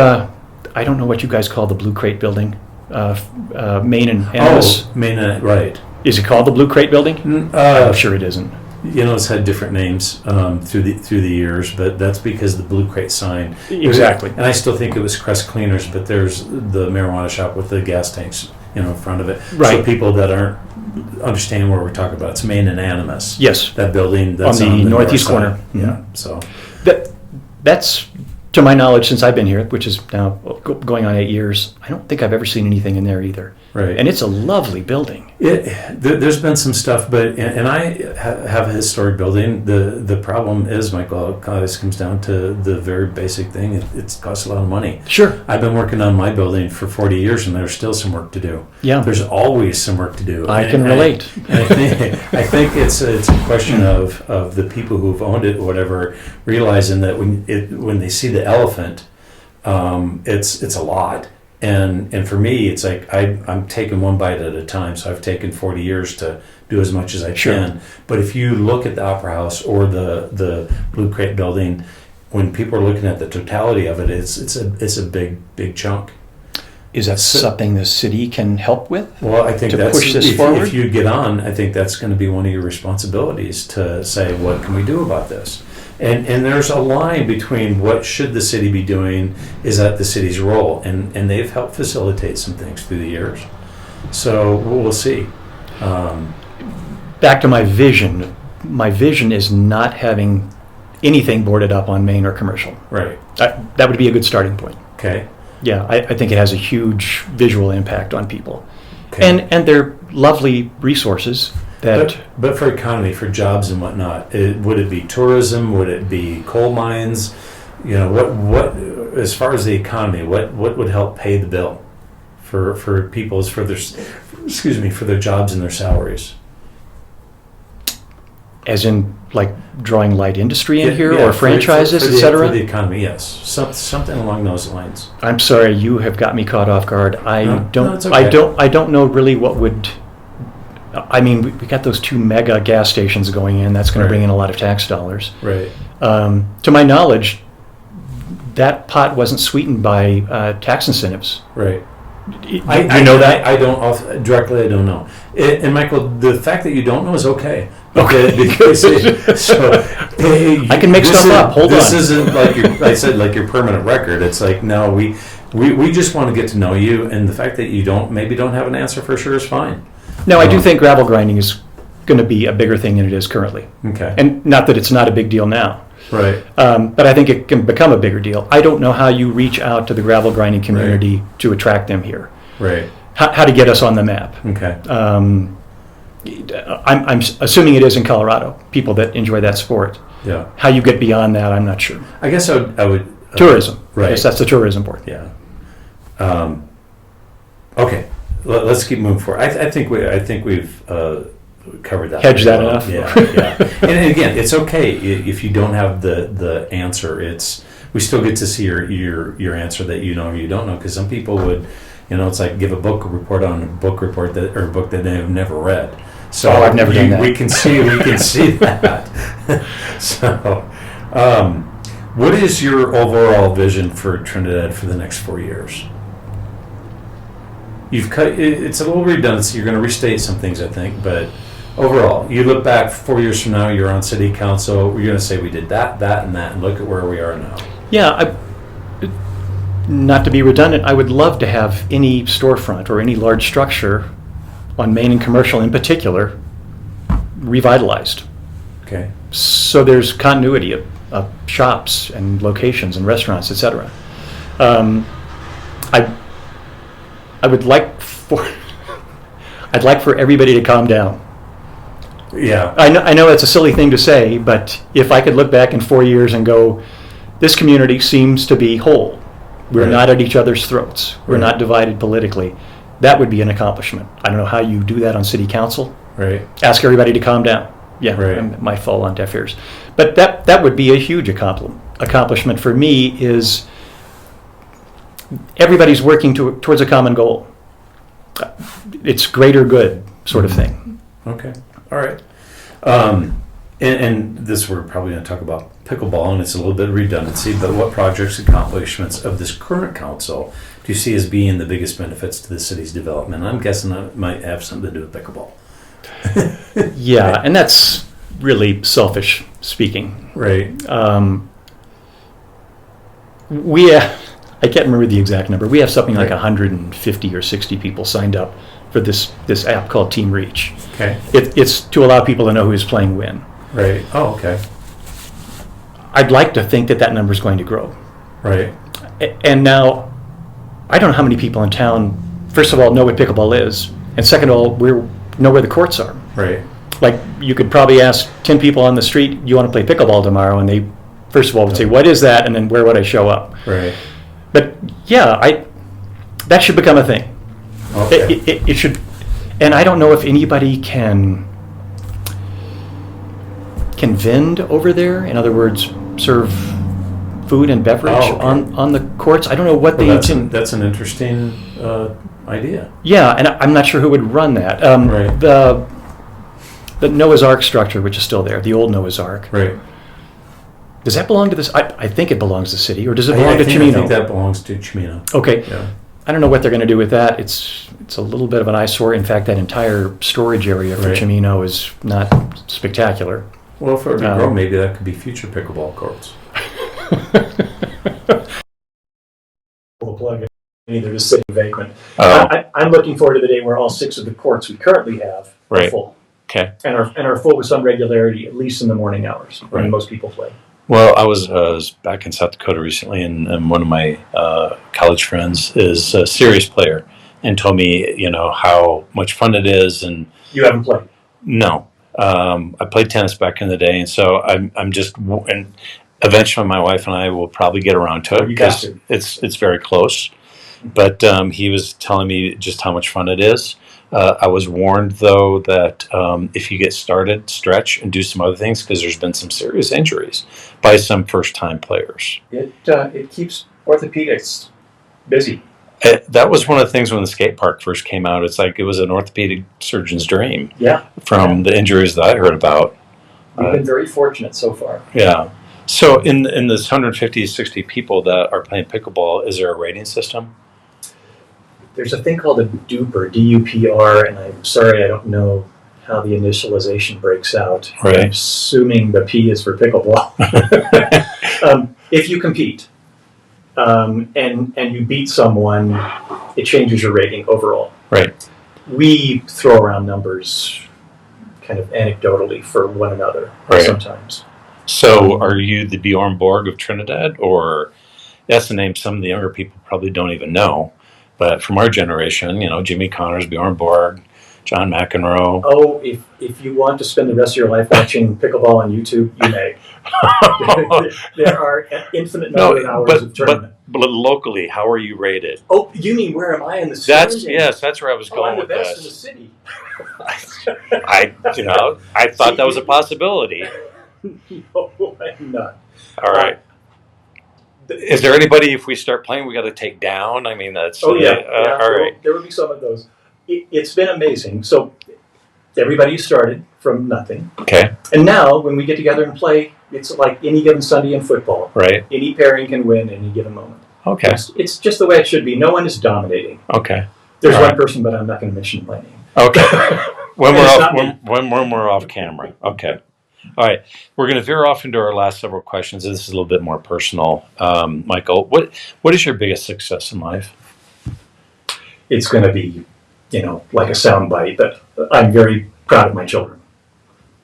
S2: I don't know what you guys call the Blue Crate building, Main and Animus.
S1: Main, right.
S2: Is it called the Blue Crate building? I'm sure it isn't.
S1: You know, it's had different names through the years, but that's because the Blue Crate sign.
S2: Exactly.
S1: And I still think it was Crest Cleaners, but there's the marijuana shop with the gas tanks, in front of it.
S2: Right.
S1: So people that aren't understand what we're talking about, it's Main and Animus.
S2: Yes.
S1: That building that's
S2: On the northeast
S1: north
S2: corner.
S1: side.
S2: Mhm.
S1: Yeah. So
S2: That's, to my knowledge, since I've been here, which is now going on 8 years, I don't think I've ever seen anything in there either.
S1: right.
S2: And it's a lovely building.
S1: There's been some stuff, but and I have a historic building. The problem is, Michael, it always comes down to the very basic thing. It costs a lot of money.
S2: Sure.
S1: I've been working on my building for 40 years, and there's still some work to do.
S2: Yeah.
S1: There's always some work to do.
S2: I can relate.
S1: I think it's a question of the people who've owned it or whatever, realizing that when they see the elephant, it's a lot. And for me, it's like I'm taking one bite at a time. So I've taken 40 years to do as much as I
S2: Sure.
S1: can. But if you look at the Opera House or the Blue Crate building, when people are looking at the totality of it, it's a big chunk.
S2: Is that
S1: So-
S2: something the city can help with?
S1: Well, I think
S2: To
S1: that's
S2: push this
S1: if,
S2: forward?
S1: if you get on, I think that's going to be one of your responsibilities to say, what can we do about this? And there's a line between what should the city be doing, is that the city's role, and they've helped facilitate some things through the years. So we'll see.
S2: Back to my vision. My vision is not having anything boarded up on Main or commercial.
S1: Right.
S2: That would be a good starting point.
S1: Okay.
S2: Yeah, I think it has a huge visual impact on people.
S1: Okay.
S2: And they're lovely resources that...
S1: But for economy, for jobs and whatnot, would it be tourism? Would it be coal mines? What as far as the economy, what would help pay the bill for people's for their jobs and their salaries?
S2: As in, like, drawing light industry in
S1: Yeah,
S2: here,
S1: yeah,
S2: or franchises,
S1: for
S2: etc.?
S1: For the economy, yes. Something along those lines.
S2: I'm sorry, you have got me caught off guard.
S1: No, it's okay.
S2: I don't know really what would... I mean, we got those 2 mega gas stations going in. That's going
S1: Right.
S2: to bring in a lot of tax dollars.
S1: Right.
S2: To my knowledge, that pot wasn't sweetened by tax incentives.
S1: Right.
S2: I know that?
S1: I don't directly. I don't know. And Michael, the fact that you don't know is okay.
S2: Okay.
S1: Because
S2: I can make stuff up. Hold
S1: this
S2: on.
S1: isn't like your permanent record. It's like, no, we just want to get to know you, and the fact that you don't have an answer for sure is fine.
S2: No, I do think gravel grinding is going to be a bigger thing than it is currently.
S1: Okay.
S2: And not that it's not a big deal now.
S1: Right.
S2: But I think it can become a bigger deal. I don't know how you reach out to the gravel grinding community to attract them here.
S1: Right.
S2: How to get us on the map.
S1: Okay.
S2: I'm assuming it is in Colorado, people that enjoy that sport.
S1: Yeah.
S2: How you get beyond that, I'm not sure.
S1: I guess I would
S2: Tourism.
S1: Right.
S2: I guess that's the tourism board.
S1: Yeah. Okay. Let's keep moving forward. I think we've covered that.
S2: Hedged that
S1: well.
S2: enough.
S1: Yeah. And again, it's okay if you don't have the answer. We still get to see your answer that you know or you don't know, because some people would, it's like give a book report on a book report that or a book that they have never read. So
S2: I've never done that.
S1: We can see that. So, what is your overall vision for Trinidad for the next 4 years? It's a little redundant. You're going to restate some things, I think, but overall, you look back 4 years from now, you're on city council, you're going to say we did that, and that, and look at where we are now.
S2: Yeah, not to be redundant, I would love to have any storefront or any large structure on Main and Commercial in particular revitalized.
S1: Okay.
S2: So there's continuity of shops and locations and restaurants, etc. I'd like for everybody to calm down.
S1: Yeah.
S2: I know it's a silly thing to say, but if I could look back in 4 years and go, this community seems to be whole. We're
S1: Right.
S2: not at each other's throats. We're
S1: Right.
S2: not divided politically. That would be an accomplishment. I don't know how you do that on city council.
S1: Right.
S2: Ask everybody to calm down. Yeah,
S1: Right.
S2: it might fall on deaf ears. But that would be a huge accomplishment for me, is everybody's working towards a common goal. It's greater good sort of thing.
S1: Okay. All right. And this we're probably going to talk about pickleball, and it's a little bit of redundancy, but what projects and accomplishments of this current council do you see as being the biggest benefits to the city's development? I'm guessing that might have something to do with pickleball.
S2: Yeah, and that's really selfish speaking.
S1: Right.
S2: I can't remember the exact number. We have something like
S1: Right.
S2: 150 or 60 people signed up for this app called Team Reach.
S1: Okay.
S2: It's to allow people to know who's playing when.
S1: Right. Oh, okay.
S2: I'd like to think that number is going to grow.
S1: Right.
S2: And now, I don't know how many people in town, first of all, know what pickleball is, and second of all, know where the courts are.
S1: Right.
S2: Like, you could probably ask 10 people on the street, you want to play pickleball tomorrow, and they, first of all, would say, what is that, and then where would I show up?
S1: Right.
S2: But yeah, that should become a thing.
S1: Okay.
S2: It should, and I don't know if anybody can vend over there. In other words, serve food and beverage
S1: Oh, okay.
S2: on the courts. I don't know what
S1: Well,
S2: they
S1: that's an interesting idea.
S2: Yeah, and I'm not sure who would run that.
S1: Right.
S2: The Noah's Ark structure, which is still there, the old Noah's Ark.
S1: Right.
S2: Does that belong to this? I think it belongs to the city, or does it belong to
S1: I
S2: Chimino?
S1: think that belongs to Chimino.
S2: Okay.
S1: Yeah.
S2: I don't know what they're going to do with that. It's a little bit of an eyesore. In fact, that entire storage area for
S1: Right.
S2: Chimino is not spectacular.
S1: Well, if it were to grow, maybe that could be future pickleball courts.
S2: Plug either just sitting vacant.
S3: Oh,
S2: I'm looking forward to the day where all 6 of the courts we currently have are
S3: Right.
S2: full,
S3: okay.
S2: and are full with some regularity, at least in the morning hours when
S1: Right.
S2: most people play.
S3: Well, I was back in South Dakota recently, and one of my college friends is a serious player, and told me, how much fun it is. And
S2: You haven't played.
S3: no, I played tennis back in the day, and so I'm just, and eventually my wife and I will probably get around to it
S2: You got
S3: because
S2: to.
S3: it's very close. But he was telling me just how much fun it is. I was warned, though, that if you get started, stretch and do some other things, because there's been some serious injuries by some first-time players.
S2: It keeps orthopedics busy.
S3: That was one of the things when the skate park first came out. It's like it was an orthopedic surgeon's dream
S2: Yeah,
S3: from the injuries that I heard about.
S2: we've been very fortunate so far.
S3: Yeah. So in this 150, 60 people that are playing pickleball, is there a rating system?
S2: There's a thing called a DUPR, D-U-P-R, and I'm sorry I don't know how the initialization breaks out.
S3: Right.
S2: I'm assuming the P is for pickleball. If you compete and you beat someone, it changes your rating overall.
S3: Right.
S2: We throw around numbers kind of anecdotally for one another
S3: Right.
S2: sometimes.
S3: So, are you the Bjorn Borg of Trinidad, or that's the name some of the younger people probably don't even know? But from our generation, Jimmy Connors, Bjorn Borg, John McEnroe.
S2: Oh, if you want to spend the rest of your life watching pickleball on YouTube, you may. There are an infinite number of hours of tournament.
S3: But locally, how are you rated?
S2: Oh, you mean where am I in the city?
S3: That's where I was going
S2: I'm the
S3: with
S2: best
S3: this.
S2: in the city.
S3: I thought that was a possibility.
S2: No, I'm not.
S3: All right. Is there anybody, if we start playing, we got to take down? I mean, that's...
S2: Oh, yeah.
S3: All right.
S2: There will be some of those. It's been amazing. So everybody started from nothing.
S3: Okay.
S2: And now when we get together and play, it's like any given Sunday in football.
S3: Right.
S2: Any pairing can win any given moment.
S3: Okay.
S2: It's just the way it should be. No one is dominating.
S3: Okay.
S2: There's
S3: All
S2: one
S3: right.
S2: person, but I'm not going to mention my name.
S3: Okay. when
S2: And it's
S3: we're off camera. Okay. All right. We're going to veer off into our last several questions. This is a little bit more personal. Michael, what is your biggest success in life?
S2: It's going to be, like a soundbite, but I'm very proud of my children.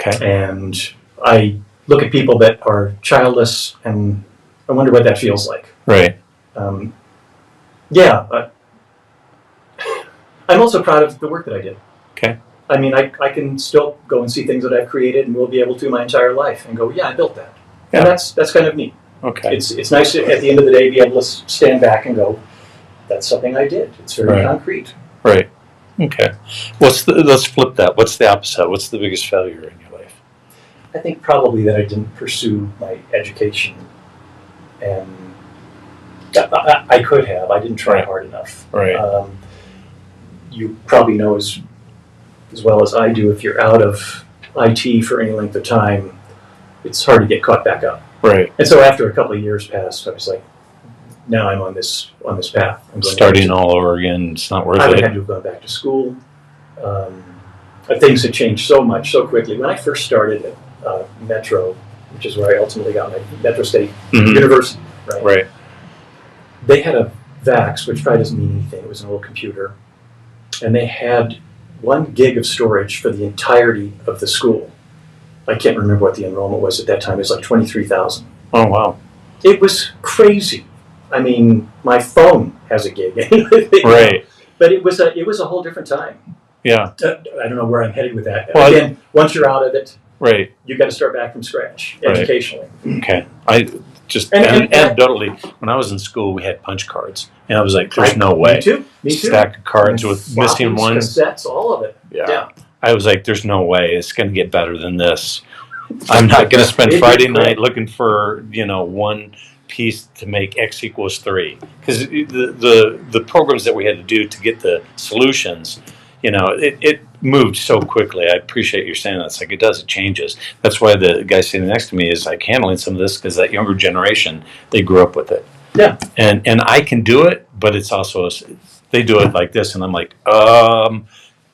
S3: Okay.
S2: And I look at people that are childless, and I wonder what that feels like.
S3: Right.
S2: I'm also proud of the work that I did.
S3: Okay.
S2: I mean, I can still go and see things that I've created and will be able to my entire life and go, yeah, I built that.
S3: Yeah.
S2: And that's kind of neat.
S3: Okay.
S2: It's nice to, at the end of the day, be able to stand back and go, that's something I did. It's very
S3: Right.
S2: concrete.
S3: Right. Okay. Let's flip that. What's the opposite? What's the biggest failure in your life?
S2: I think probably that I didn't pursue my education, and I could have. I didn't try
S3: Right.
S2: hard enough.
S3: Right.
S2: You probably know as well as I do, if you're out of IT for any length of time, it's hard to get caught back up.
S3: Right.
S2: And so after a couple of years passed, I was like, now I'm on this path. I'm going
S3: Starting all over again, it's not worth
S2: I would
S3: it.
S2: have to have gone back to school. Things had changed so much, so quickly. When I first started at Metro, which is where I ultimately got my Metro State
S3: Mhm.
S2: University, right?
S3: Right.
S2: They had a VAX, which probably doesn't mean anything. It was an old computer. And they had 1 gig of storage for the entirety of the school. I can't remember what the enrollment was at that time. It was like 23,000.
S3: Oh, wow.
S2: It was crazy. I mean, my phone has a gig.
S3: Right.
S2: But it was a whole different time.
S3: Yeah.
S2: I don't know where I'm headed with that.
S3: Well,
S2: Again, once you're out of it,
S3: Right.
S2: you've got to start back from scratch,
S3: Right.
S2: educationally.
S3: Okay. I just
S2: And
S3: anecdotally, when I was in school, we had punch cards, and I was like, "There's no way."
S2: Me too.
S3: Stack of cards with missing
S2: Floppies,
S3: ones.
S2: cassettes, all of it.
S3: Yeah. I was like, "There's no way it's going to get better than this." I'm not going to spend
S2: It'd be
S3: Friday
S2: great.
S3: night looking for one piece to make X equals 3, because the programs that we had to do to get the solutions, it moved so quickly. I appreciate you saying that. It's like it does, it changes. That's why the guy sitting next to me is like handling some of this, because that younger generation, they grew up with it.
S2: Yeah.
S3: And I can do it, but it's also they do it like this, and I'm like,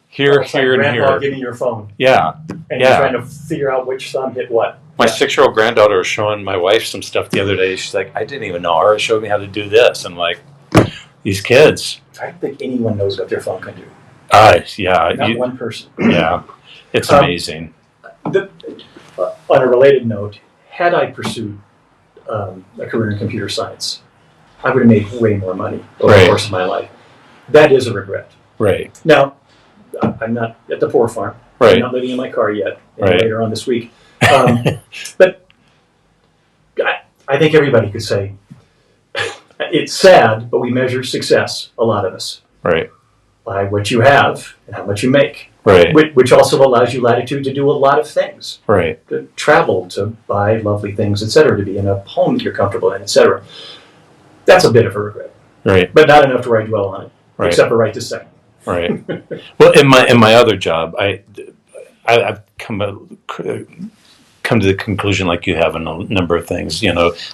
S3: here,
S2: It's like
S3: here, and
S2: grandpa
S3: here.
S2: giving you your phone,
S3: Yeah.
S2: and
S3: Yeah.
S2: you're trying to figure out which thumb hit what.
S3: My
S2: Yeah.
S3: 6-year-old granddaughter was showing my wife some stuff the other day. She's like, I didn't even know. Ara showed me how to do this. I'm like, these kids.
S2: I don't think anyone knows what their phone can do.
S3: Yeah.
S2: Not one person.
S3: Yeah. It's
S2: Um,
S3: amazing.
S2: On a related note, had I pursued a career in computer science, I would have made way more money over
S3: Right.
S2: the course of my life. That is a regret.
S3: Right.
S2: Now, I'm not at the poor farm.
S3: Right.
S2: I'm not living in my car yet. And
S3: Right.
S2: later on this week. But I think everybody could say, it's sad, but we measure success, a lot of us,
S3: Right.
S2: by what you have and how much you make,
S3: Right.
S2: which also allows you latitude to do a lot of things,
S3: Right.
S2: to travel, to buy lovely things, etc., to be in a home that you're comfortable in, etc. That's a bit of a regret,
S3: Right.
S2: but not enough to where I dwell on it,
S3: Right.
S2: except for right this second.
S3: Right. Well, in my other job, I've come to the conclusion, like you have, in a number of things.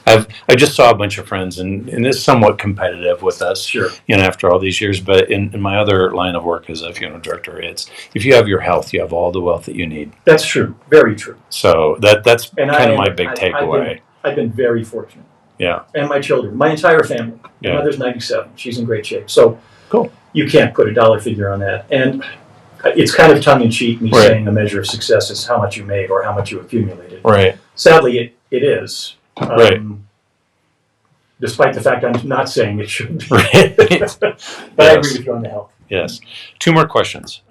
S3: I just saw a bunch of friends, and it's somewhat competitive with us.
S2: Sure.
S3: After all these years. But in my other line of work as a funeral director, it's if you have your health, you have all the wealth that you need.
S2: That's true, very true.
S3: So that's
S2: And
S3: kind of my big takeaway.
S2: I've been very fortunate.
S3: Yeah.
S2: And my children, my entire family. My
S3: Yeah.
S2: mother's 97. She's in great shape. So
S3: Cool.
S2: You can't put a dollar figure on that. And it's kind of tongue-in-cheek, me
S3: Right.
S2: saying a measure of success is how much you made or how much you accumulated.
S3: Right.
S2: Sadly, it is.
S3: Right.
S2: Despite the fact I'm not saying it should be.
S3: Right.
S2: But I
S3: Yes.
S2: agree with you on the health.
S3: Yes. Two more questions.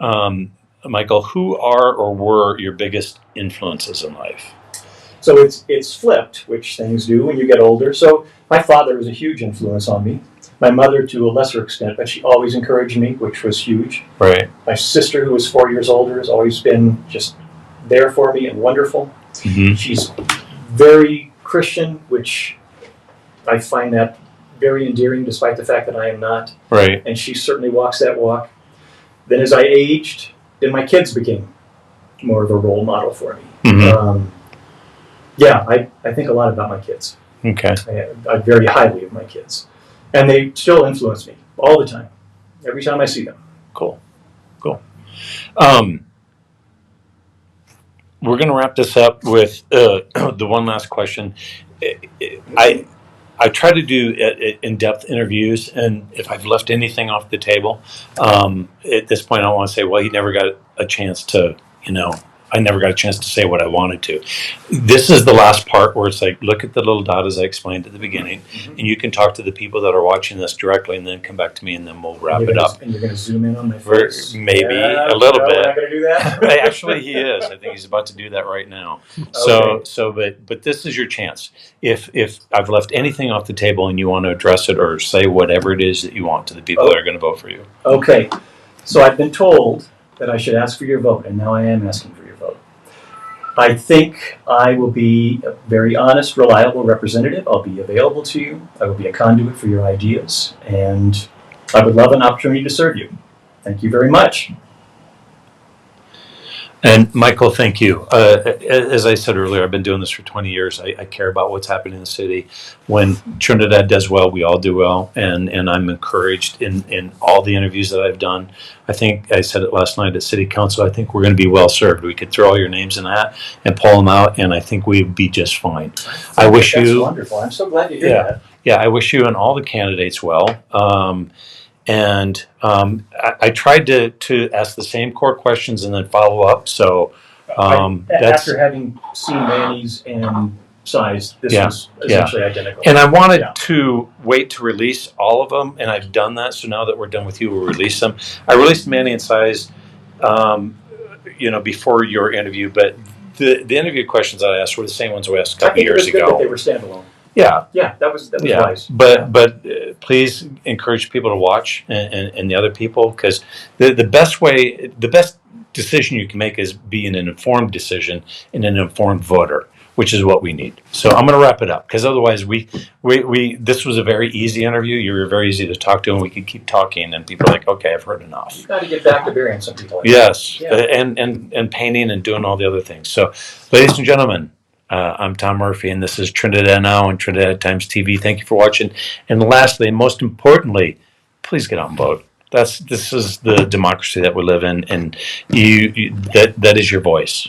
S3: Michael, who are or were your biggest influences in life?
S2: So it's flipped, which things do when you get older. So my father was a huge influence on me. My mother to a lesser extent, but she always encouraged me, which was huge.
S3: Right.
S2: My sister, who was 4 years older, has always been just there for me and wonderful.
S3: Mm-hmm.
S2: She's very Christian, which I find that very endearing, despite the fact that I am not.
S3: Right.
S2: And she certainly walks that walk. Then as I aged, then my kids became more of a role model for me.
S3: Mm-hmm.
S2: Yeah, I think a lot about my kids.
S3: Okay.
S2: I very highly of my kids. And they still influence me all the time, every time I see them.
S3: Cool. We're going to wrap this up with the one last question. I try to do in-depth interviews, and if I've left anything off the table, at this point I want to say, well, he never got a chance to, I never got a chance to say what I wanted to. This is the last part where it's like, look at the little dot as I explained at the beginning, and you can talk to the people that are watching this directly, and then come back to me, and then we'll wrap it up.
S2: And you're going to zoom in on my face?
S3: Maybe a little bit.
S2: We're not going to do that?
S3: Actually, he is. I think he's about to do that right now.
S2: Okay.
S3: But this is your chance. If I've left anything off the table and you want to address it or say whatever it is that you want to the people that are going to vote for you.
S2: Okay. So I've been told that I should ask for your vote, and now I am asking for your vote. I think I will be a very honest, reliable representative. I'll be available to you. I will be a conduit for your ideas, and I would love an opportunity to serve you. Thank you very much.
S3: And Michael, thank you. As I said earlier, I've been doing this for 20 years. I care about what's happening in the city. When Trinidad does well, we all do well. And I'm encouraged in all the interviews that I've done. I think I said it last night at City Council, I think we're going to be well served. We could throw all your names in that and pull them out, and I think we'd be just fine. I wish
S2: That's
S3: you...
S2: wonderful. I'm so glad to hear that.
S3: Yeah, I wish you and all the candidates well. I tried to ask the same core questions and then follow up. So that's
S2: after having seen Manny's and size, this
S3: Yeah,
S2: was essentially identical.
S3: and I wanted
S2: Yeah.
S3: to wait to release all of them, and I've done that. So now that we're done with you, we'll release them. I released Manny and size, before your interview, but the interview questions I asked were the same ones we asked a
S2: I
S3: couple
S2: think it
S3: years
S2: was good
S3: ago.
S2: that they were standalone.
S3: Yeah.
S2: Yeah, that was
S3: Yeah,
S2: wise.
S3: but please encourage people to watch and the other people, because the best decision you can make is be an informed decision and an informed voter, which is what we need. So I'm going to wrap it up, because otherwise we this was a very easy interview. You were very easy to talk to, and we could keep talking, and people are like, okay, I've heard enough.
S2: You've got to get back to burying some people.
S3: Yes,
S2: Yeah.
S3: and painting and doing all the other things. So, ladies and gentlemen. I'm Tom Murphy, and this is Trinidad Now and Trinidad Times TV. Thank you for watching. And lastly, and most importantly, please get out and vote. This is the democracy that we live in, and that is your voice.